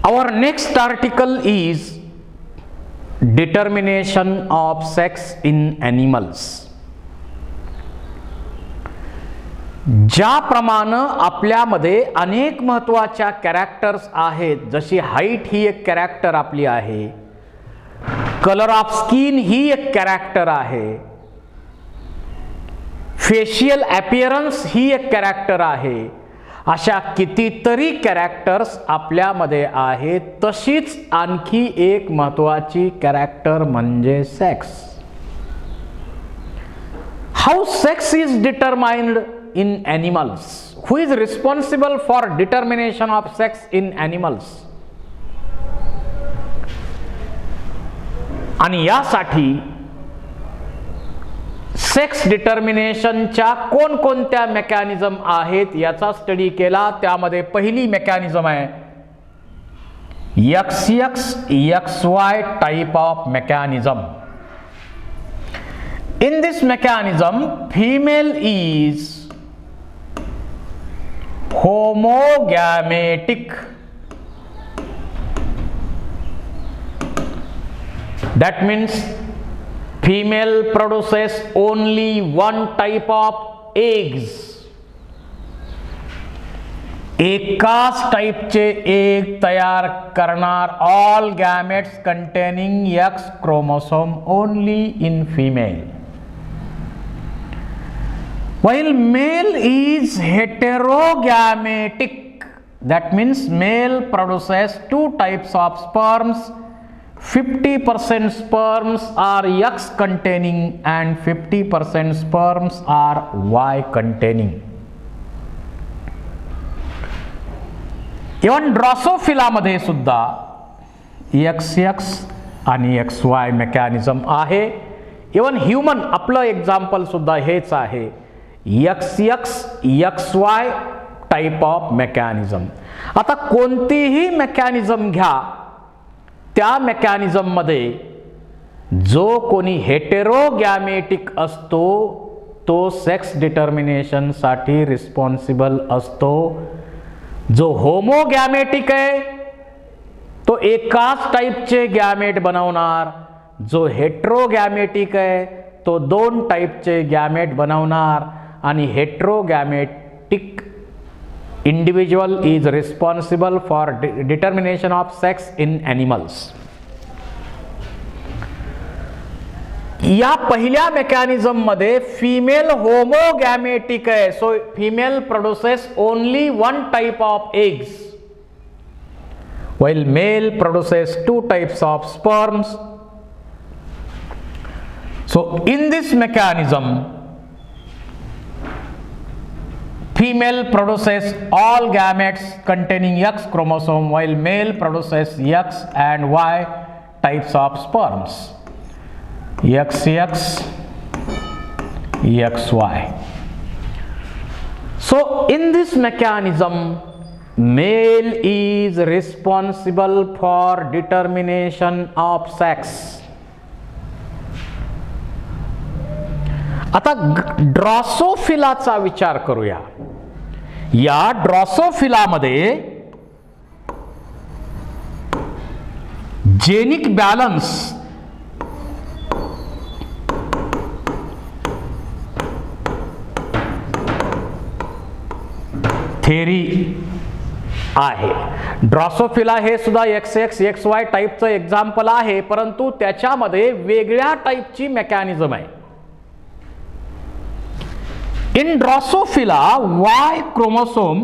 Our next article is determination of sex in animals. ज्याप्रमाणे आपल्यामध्ये अनेक महत्त्वाच्या कॅरेक्टर्स आहेत, जशी हाईट ही एक कॅरेक्टर आपली आहे, कलर ऑफ स्किन ही एक कॅरेक्टर आहे, फेशियल अपीअरन्स ही एक कॅरेक्टर आहे, अशा कितीतरी कॅरेक्टर्स आपल्यामध्ये आहेत. तशीच आणखी एक महत्त्वाची कॅरेक्टर म्हणजे sex. How sex is determined in animals? Who is responsible for determination of sex in animals? आणि यासाठी सेक्स डिटर्मिनेशनच्या कोणकोणत्या मेकॅनिझम आहेत याचा स्टडी केला. त्यामध्ये पहिली मेकॅनिझम आहे XY type of mechanism. In this mechanism, female is homogametic. That means female produces only one type of eggs. एकाच टाइपचे एग तयार करणार. All gametes containing X chromosome only in female. While male is heterogametic, that means male produces two types of sperms. 50% sperms are X containing and 50% sperms are Y containing. Even Drosophila मध्ये सुद्धा XX आणि XY mechanism आहे. Even human आपलं example सुद्धा हेच आहे, XY type of mechanism. आता कोणतीही मेकॅनिझम घ्या, त्या मेकॅनिझम मध्ये जो कोणी हेटेरोगॅमेटिक असतो तो सेक्स डिटर्मिनेशन साठी रिस्पॉन्सिबल असतो. जो होमोगॅमेटिक आहे तो एकाच टाइपचे गॅमेट बनवणार. जो हेटेरोगॅमेटिक आहे तो दोन टाइपचे गॅमेट बनवणार. आणि heterogametic individual is responsible for determination of sex in animals. या पहिल्या मेकॅनिझम मध्ये फिमेल होमोगॅमेटिक आहे. So female produces only one type of eggs, while male produces two types of sperms. So in this mechanism, female produces all gametes containing X chromosome, while male produces X and Y types of sperms. XX, XY. So in this mechanism, male is responsible for determination of sex. आता ड्रॉसोफिलाचा विचार करूया. या ड्रॉसोफिलामध्ये genic balance theory आहे. Drosophila हे सुद्धा XX XY टाइपचं example आहे, परंतु त्याच्यामध्ये वेगळ्या टाइपची मेकॅनिझम आहे. In Drosophila, Y chromosome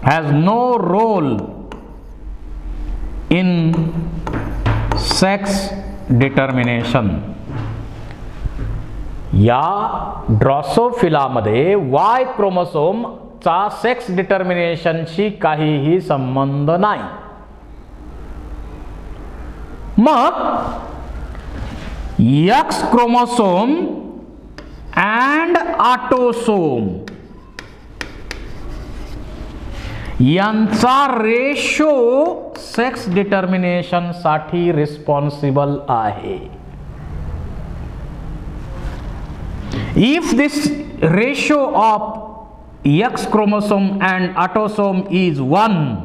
has no role in sex determination. या ड्रॉसोफिला मध्ये Y क्रोमोसोम चा सेक्स डिटर्मिनेशनशी काहीही संबंध नाही. मग X क्रोमोसोम and ऑटोसोम यांचा रेशो सेक्स डिटर्मिनेशन साठी रिस्पॉन्सिबल आहे. If this ratio of X chromosome and autosome is 1,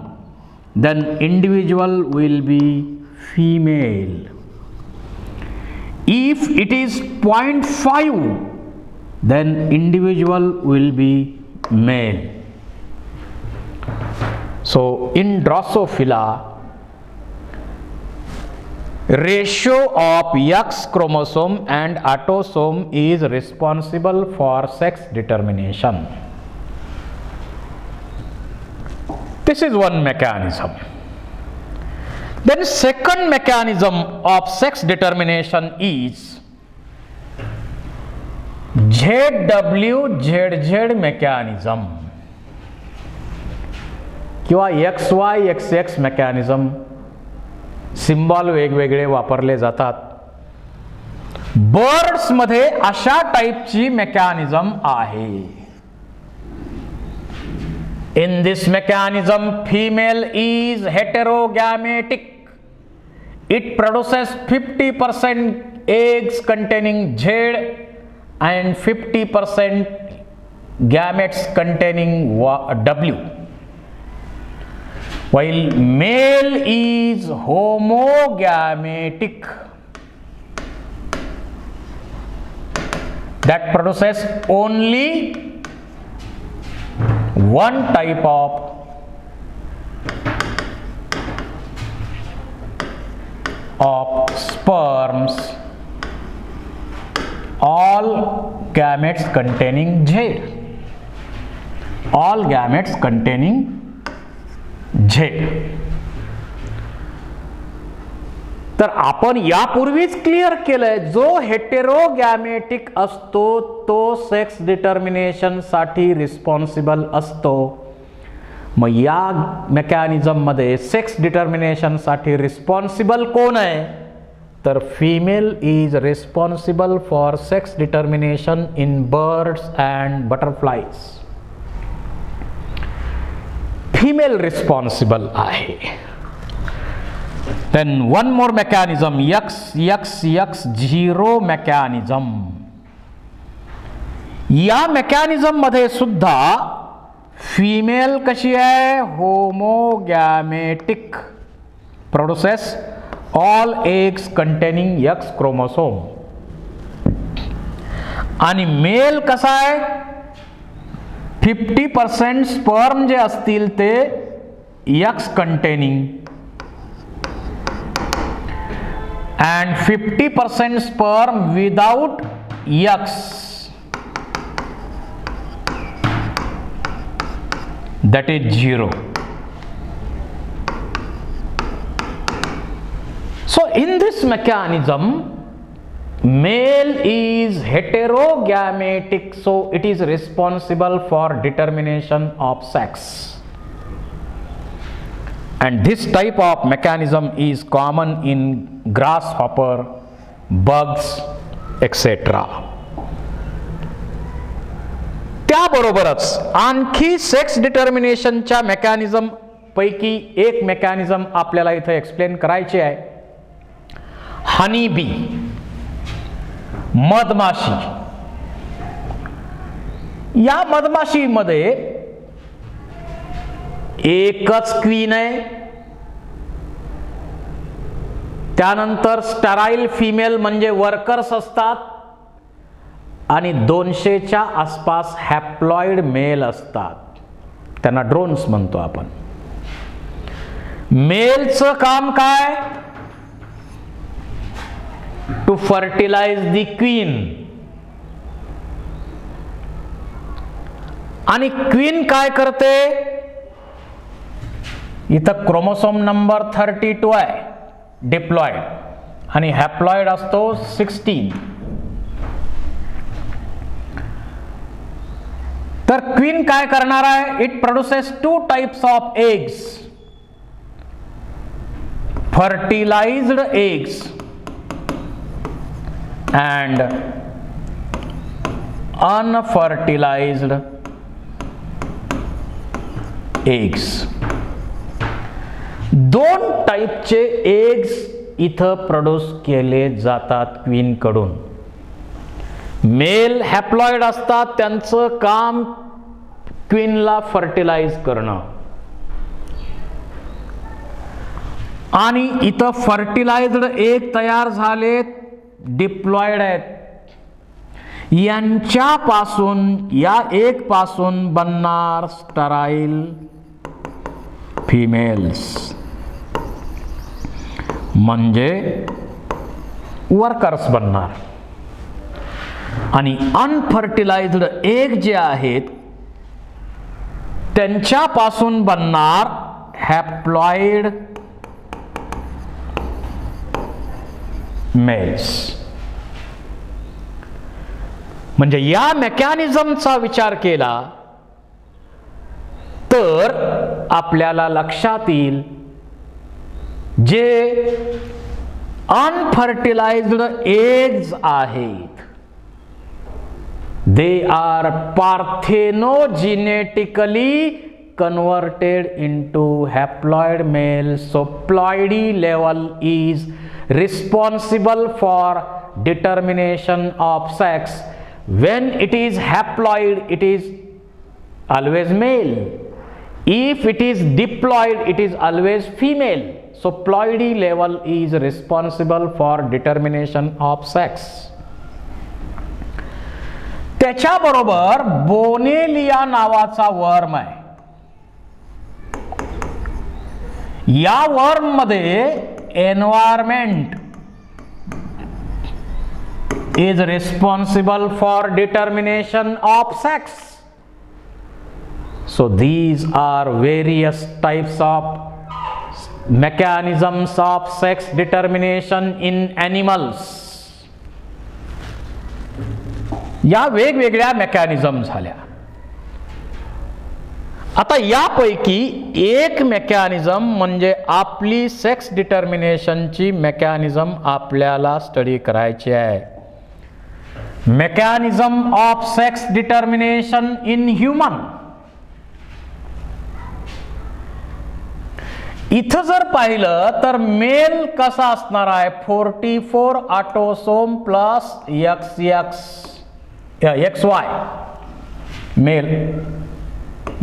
then individual will be female. If it is 0.5, then individual will be male. So in Drosophila, ratio of X chromosome and autosome is responsible for sex determination. This is one mechanism. Then second mechanism of sex determination is ZWZZ mechanism किंवा XY-XX mechanism. Symbol वेगवेगळे वापरले जातात. Birds मध्ये अशा टाइपची mechanism आहे. In this mechanism female is heterogametic. It produces 50% eggs containing Z and 50% gametes containing W. While male is homogametic, that produces only one type of sperms, all gametes containing Z. All gametes containing Z. तर आपण यापूर्वीच clear केलंय, जो हेटेरोगॅमेटिक असतो तो sex determination साठी responsible असतो. मग या मेकॅनिझम मध्ये सेक्स डिटर्मिनेशन साठी रिस्पॉन्सिबल कोण आहे? तर female is responsible for sex determination in birds and butterflies. Female responsible आहे. Then one more mechanism, XXX0 mechanism. या मेकॅनिझम मध्ये सुद्धा फिमेल कशी आहे? Homogametic. Produces all eggs containing X chromosome. आणि मेल कसा आहे? 50% स्पर्म जे असतील ते X containing and 50% sperm without X, that is 0. So in this mechanism, male is heterogametic, so it is responsible for determination of sex. And this type of mechanism is common in grasshopper, bugs, etc. त्याबरोबरच आणखी sex डिटर्मिनेशनच्या mechanism पैकी एक mechanism आपल्याला इथे explain करायची आहे. Honey bee, मधमाशी. या मधमाशीमध्ये एकच क्वीन आहे. त्यानंतर स्टराईल फिमेल म्हणजे वर्कर्स असतात आणि 200च्या आसपास हॅप्लॉइड मेल असतात. त्यांना ड्रोन्स म्हणतो आपण. मेलचं काम काय? To fertilise the queen. आणि क्वीन काय करते? इथं क्रोमोसोम नंबर 32 आहे डिप्लॉइड आणि हॅप्लॉइड असतो 16. तर क्वीन काय करणार आहे? It produces 2 types of eggs. Fertilised eggs and unfertilized eggs. 2 टाइपचे एग्स इथं प्रोड्यूस केले जातात क्वीन कडून. मेल हॅप्लॉइड असतात, त्यांचं काम क्वीनला फर्टिलाइज करणं. आणि इथं फर्टिलायझड एग तयार झालेत, डिप्लॉइड आहेत. यांच्यापासून, या एग पासून बनणार स्टराईल फिमेल्स, म्हणजे वर्कर्स बनणार. आणि अनफर्टिलाइज्ड एग जे आहेत त्यांच्यापासून बनणार हॅप्लॉइड मेल्स. म्हणजे या मेकॅनिझमचा विचार केला तर आपल्याला लक्षात येईल जे अनफर्टिलाइज्ड एग्ज आहेत they are parthenogenetically converted into haploid males. So ploidy level is responsible for determination of sex. When it is haploid, it is always male. If it is diploid, it is always female. So ploidy level is responsible for determination of sex. त्याच्याबरोबर बोनेलिया नावाचा वर्म आहे. या worm मध्ये environment is responsible for determination of sex. So these are various types of mechanisms of sex determination in animals. या वेगवेगळ्या mechanism झाल्या. आता यापैकी एक मेकॅनिझम म्हणजे आपली सेक्स डिटर्मिनेशनची मेकॅनिझम आपल्याला स्टडी करायची आहे. Mechanism of sex determination in human. इथं जर पाहिलं तर मेल कसा असणार आहे, 44 autosome plus XY male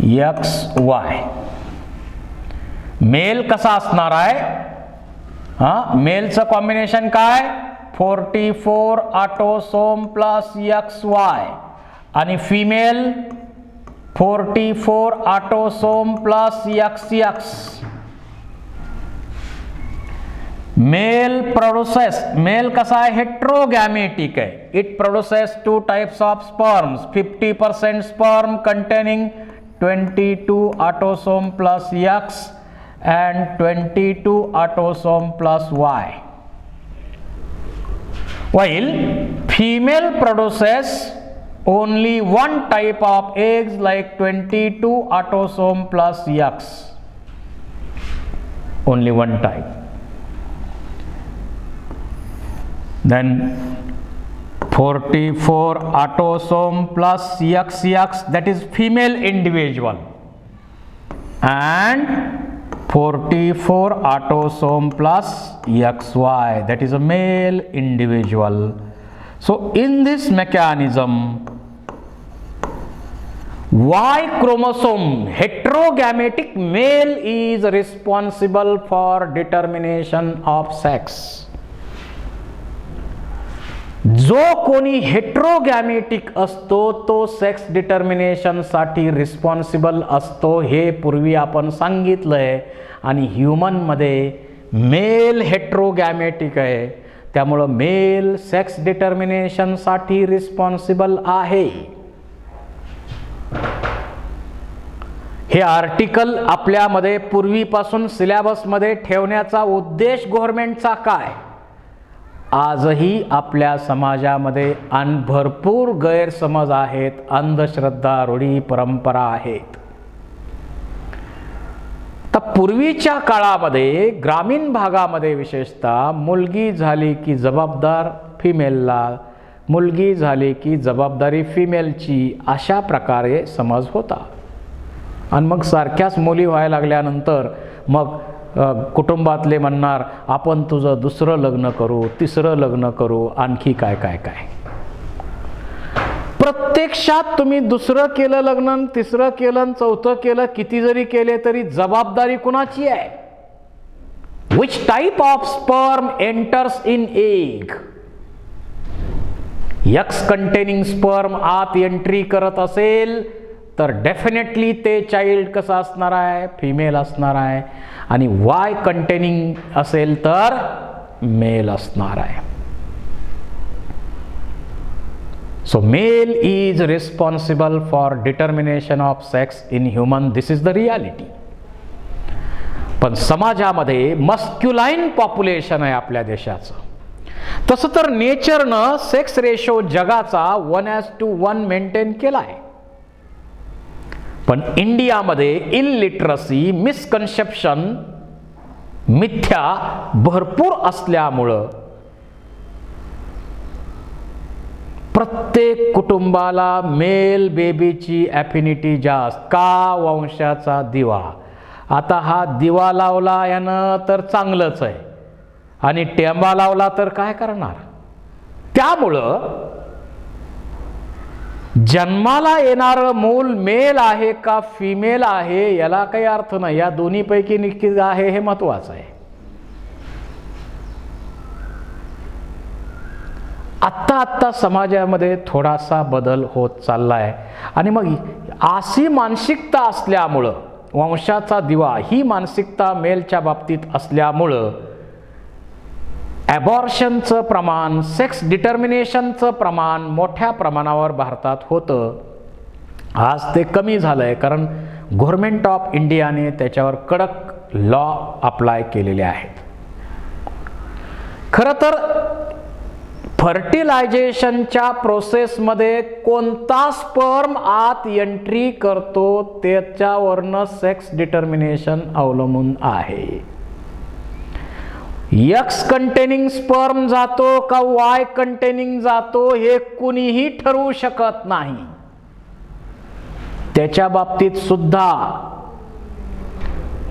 XY. Male कसा असणार आहे, मेलचं कॉम्बिनेशन काय, 44 ऑटोसोम प्लस XY आणि female 44 autosome plus XX. Male produces, male कसा आहे, हेट्रोगॅमेटिक आहे. It produces 2 types of sperms, 50% sperm containing 22 autosome plus X and 22 autosome plus Y. While female produces only one type of eggs like 22 autosome plus X. Only one type. Then 44 autosome plus XX, that is female individual, and 44 autosome plus XY, that is a male individual. So in this mechanism, Y chromosome, heterogametic male is responsible for determination of sex. जो कोणी हेट्रोगॅमेटिक असतो तो sex determination साठी responsible असतो, हे पूर्वी आपण सांगितलंय. आणि ह्यूमन मध्ये मेल हेट्रोगॅमेटिक आहे, त्यामुळं मेल सेक्स डिटर्मिनेशन साठी रिस्पॉन्सिबल आहे. हे आर्टिकल आपल्यामध्ये पूर्वीपासून सिलेबसमध्ये ठेवण्याचा उद्देश गव्हर्नमेंटचा काय, आजही आपल्या समाजामध्ये भरपूर गैरसमज आहेत, अंधश्रद्धा, रूढी परंपरा आहेत. तर पूर्वीच्या काळामध्ये ग्रामीण भागामध्ये विशेषतः मुलगी झाली की जबाबदार फिमेलला, मुलगी झाली की जबाबदारी फिमेलची, अशा प्रकारे समज होता. आणि मग सारख्याच मुली व्हायला लागल्यानंतर मग कुटुंबातले म्हणणार आपण तुझं दुसरं लग्न करू, तिसरं लग्न करू, आणखी काय काय काय. प्रत्यक्षात तुम्ही दुसरं केलं लग्न, तिसरं केलं, चौथं केलं, किती जरी केले तरी जबाबदारी कुणाची आहे, Which type of sperm enters in egg? X containing sperm आत एंट्री करत असेल तर डेफिनेटली ते चाइल्ड कसं असणार आहे, फिमेल असणार आहे. आणि Y कंटेनिंग असेल तर मेल असणार आहे. So male is responsible for determination of sex in human. This is the reality. पण समाजामध्ये मस्क्युलाइन पॉप्युलेशन आहे आपल्या देशाचं. तसं तर नेचरनं सेक्स रेशो जगाचा 1:1 मेंटेन केलाय. पण इंडियामध्ये इलिटरसी, मिसकन्सेप्शन, मिथ्या भरपूर असल्यामुळं प्रत्येक कुटुंबाला मेल बेबीची ॲफिनिटी जास्त. का? वंशाचा दिवा. आता हा दिवा लावला यानं तर चांगलंच आहे आणि टेंबा लावला तर काय करणार. त्यामुळं जन्माला येणारं मूल मेल आहे का फिमेल आहे याला काही अर्थ नाही. या दोन्हीपैकी नक्की आहे हे महत्वाचं आहे. आत्ता समाजामध्ये थोडासा बदल होत चाललाय. आणि मग अशी मानसिकता असल्यामुळं, वंशाचा दिवा ही मानसिकता मेलच्या बाबतीत असल्यामुळं ॲबॉर्शनचं प्रमाण, सेक्स डिटर्मिनेशनचं प्रमाण मोठ्या प्रमाणावर भारतात होतं. आज ते कमी झालं आहे कारण गव्हर्नमेंट ऑफ इंडियाने त्याच्यावर कडक लॉ अप्लाय केलेले आहेत. खरं तर फर्टिलायझेशनच्या प्रोसेसमध्ये कोणता स्पर्म आत एंट्री करतो त्याच्यावरनं सेक्स डिटर्मिनेशन अवलंबून आहे. X कंटेनिंग स्पर्म जातो का Y कंटेनिंग जातो हे कुणीही ठरवू शकत नाही. त्याच्या बाबतीत सुद्धा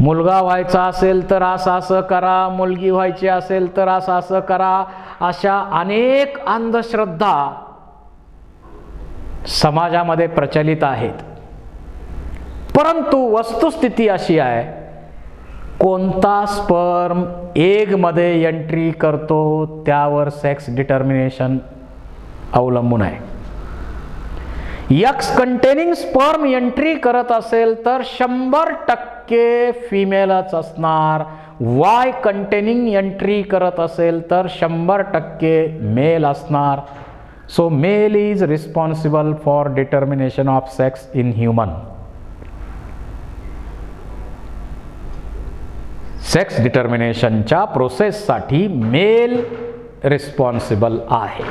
मुलगा व्हायचा असेल तर असं करा, मुलगी व्हायची असेल तर असं करा, अशा अनेक अंधश्रद्धा समाजामध्ये प्रचलित आहेत. परंतु वस्तुस्थिती अशी आहे, कोणता स्पर्म एग मध्ये एंट्री करतो त्यावर सेक्स डिटर्मिनेशन अवलंबून आहे. X कंटेनिंग स्पर्म एंट्री करत असेल तर 100% फिमेलच असणार. Y कंटेनिंग एंट्री करत असेल तर 100% मेल असणार. So male is responsible for determination of sex in human. Sex डिटर्मिनेशनच्या प्रोसेससाठी मेल रिस्पॉन्सिबल आहे.